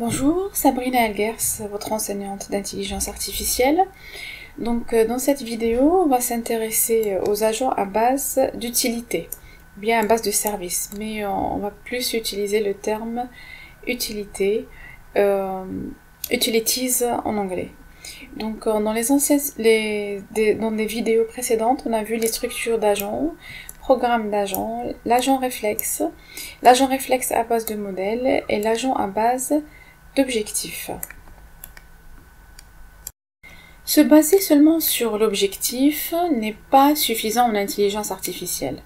Bonjour, Sabrina Elgers, votre enseignante d'intelligence artificielle. Donc dans cette vidéo, on va s'intéresser aux agents à base d'utilité, bien à base de service, mais on va plus utiliser le terme utilité, utilities en anglais. Donc dans les vidéos précédentes, on a vu les structures d'agents, programme d'agents, l'agent réflexe à base de modèles et l'agent à base d'objectifs. Se baser seulement sur l'objectif n'est pas suffisant en intelligence artificielle.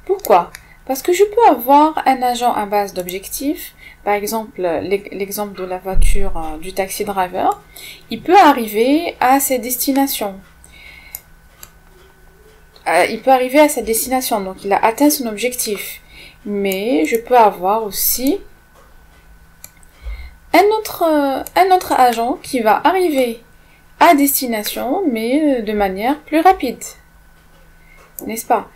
Pourquoi? Parce que je peux avoir un agent à base d'objectifs, par exemple l'exemple de la voiture du taxi driver, il peut arriver à ses destinations. Donc il a atteint son objectif. Mais je peux avoir aussi un autre agent qui va arriver à destination, mais de manière plus rapide. N'est-ce pas?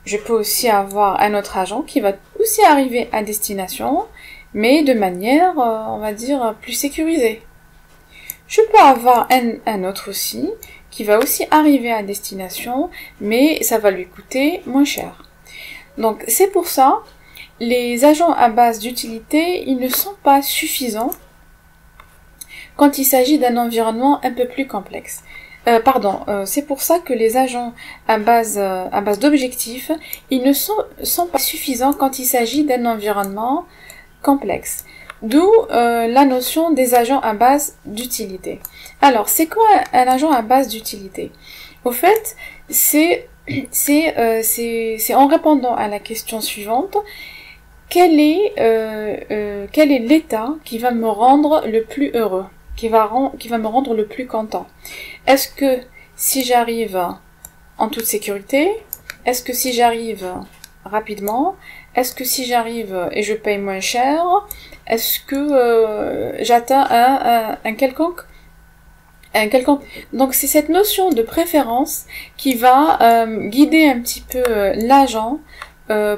Je peux aussi avoir un autre agent qui va aussi arriver à destination, mais de manière, on va dire, plus sécurisée. Je peux avoir un autre aussi, qui va aussi arriver à destination, mais ça va lui coûter moins cher. Donc c'est pour ça, les agents à base d'utilité, ils ne sont pas suffisants quand il s'agit d'un environnement un peu plus complexe. C'est pour ça que les agents à base d'objectifs, ils ne sont pas suffisants quand il s'agit d'un environnement complexe. D'où la notion des agents à base d'utilité. Alors, c'est quoi un agent à base d'utilité? Au fait, c'est en répondant à la question suivante, quel est l'état qui va me rendre le plus heureux, qui va me rendre le plus content? Est-ce que si j'arrive en toute sécurité? Est-ce que si j'arrive rapidement? Est-ce que si j'arrive et je paye moins cher? Est-ce que j'atteins un quelconque? Donc c'est cette notion de préférence qui va guider un petit peu l'agent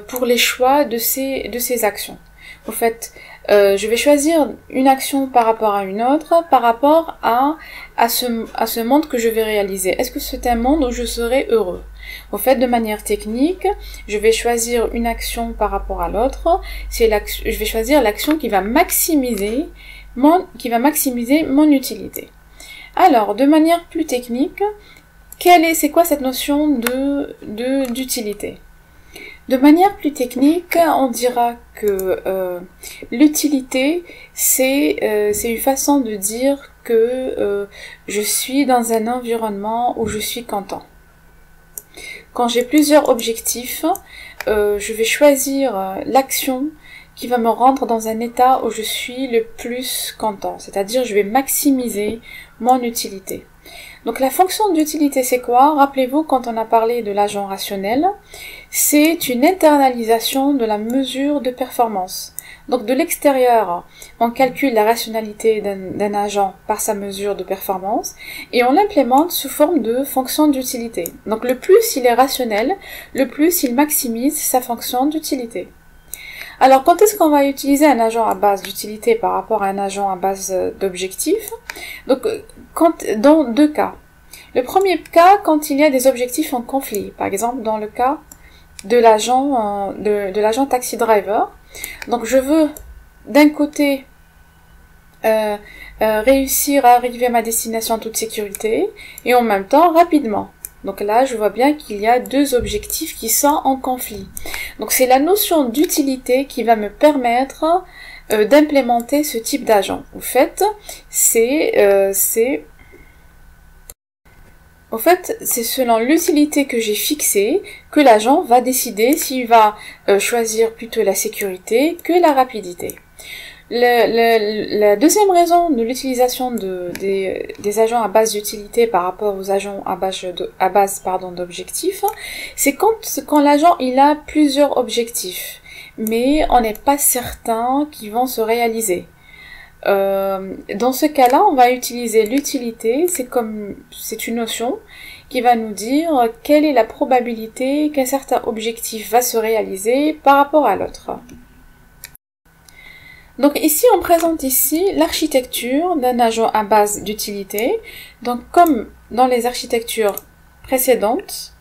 pour les choix de ses actions. Au fait, je vais choisir une action par rapport à une autre, par rapport à ce monde que je vais réaliser. Est-ce que c'est un monde où je serai heureux? Au fait, de manière technique, je vais choisir une action par rapport à l'autre. Je vais choisir l'action qui va maximiser mon utilité. Alors, de manière plus technique, c'est quoi cette notion d'utilité? De manière plus technique, on dira que l'utilité, c'est une façon de dire que je suis dans un environnement où je suis content. Quand j'ai plusieurs objectifs, je vais choisir l'action qui va me rendre dans un état où je suis le plus content. C'est-à-dire, je vais maximiser mon utilité. Donc la fonction d'utilité, c'est quoi? Rappelez-vous, quand on a parlé de l'agent rationnel, c'est une internalisation de la mesure de performance. Donc de l'extérieur, on calcule la rationalité d'un agent par sa mesure de performance et on l'implémente sous forme de fonction d'utilité. Donc le plus il est rationnel, le plus il maximise sa fonction d'utilité. Alors, quand est-ce qu'on va utiliser un agent à base d'utilité par rapport à un agent à base d'objectif? Donc, dans deux cas. Le premier cas, quand il y a des objectifs en conflit. Par exemple, dans le cas de l'agent taxi driver. Donc, je veux, d'un côté, réussir à arriver à ma destination en toute sécurité, et en même temps, rapidement. Donc là, je vois bien qu'il y a deux objectifs qui sont en conflit. Donc c'est la notion d'utilité qui va me permettre d'implémenter ce type d'agent. Au fait, c'est selon l'utilité que j'ai fixée que l'agent va décider s'il va choisir plutôt la sécurité que la rapidité. La deuxième raison de l'utilisation des agents à base d'utilité par rapport aux agents à base d'objectifs, c'est quand l'agent il a plusieurs objectifs, mais on n'est pas certain qu'ils vont se réaliser. Dans ce cas-là, on va utiliser l'utilité, c'est une notion qui va nous dire quelle est la probabilité qu'un certain objectif va se réaliser par rapport à l'autre. Donc ici, on présente ici l'architecture d'un agent à base d'utilité. Donc comme dans les architectures précédentes,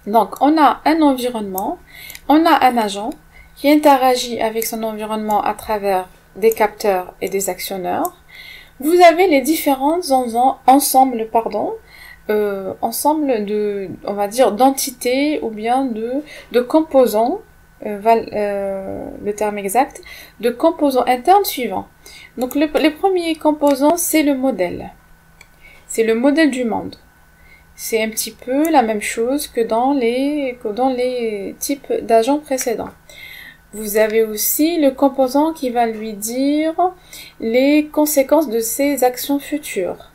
donc on a un environnement, on a un agent qui interagit avec son environnement à travers des capteurs et des actionneurs. Vous avez les différents ensembles de, on va dire, d'entités ou bien de composants, le terme exact, de composants internes suivants. Donc le premier composant, c'est le modèle. C'est le modèle du monde. C'est un petit peu la même chose que dans les types d'agents précédents. Vous avez aussi le composant qui va lui dire les conséquences de ses actions futures.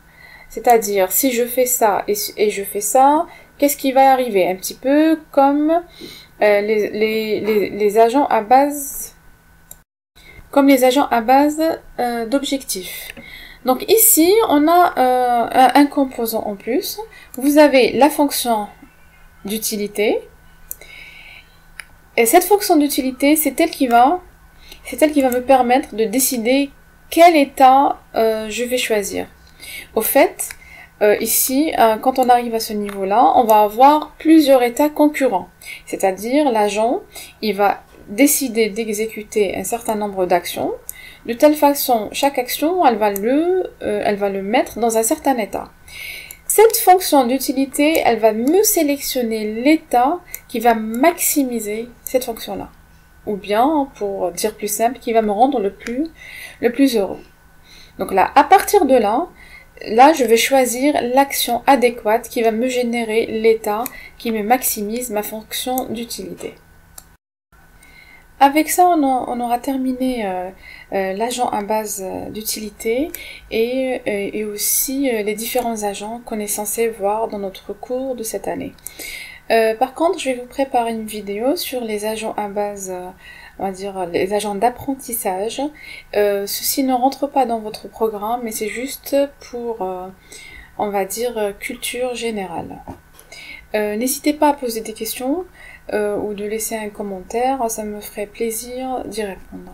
C'est-à-dire, si je fais ça et je fais ça, qu'est-ce qui va arriver? Un petit peu comme les agents à base, d'objectifs. Donc ici, on a un composant en plus. Vous avez la fonction d'utilité. Et cette fonction d'utilité, c'est elle qui va me permettre de décider quel état je vais choisir. Au fait, ici, quand on arrive à ce niveau-là, on va avoir plusieurs états concurrents. C'est-à-dire, l'agent, il va décider d'exécuter un certain nombre d'actions. De telle façon, chaque action, elle va le mettre dans un certain état. Cette fonction d'utilité, elle va me sélectionner l'état qui va maximiser cette fonction-là. Ou bien, pour dire plus simple, qui va me rendre le plus heureux. Donc là, à partir de là, je vais choisir l'action adéquate qui va me générer l'état qui me maximise ma fonction d'utilité. Avec ça, on aura terminé l'agent à base d'utilité et aussi les différents agents qu'on est censé voir dans notre cours de cette année. Par contre, je vais vous préparer une vidéo sur les agents à base, on va dire les agents d'apprentissage. Ceci ne rentre pas dans votre programme, mais c'est juste pour, on va dire, culture générale. N'hésitez pas à poser des questions ou de laisser un commentaire, ça me ferait plaisir d'y répondre.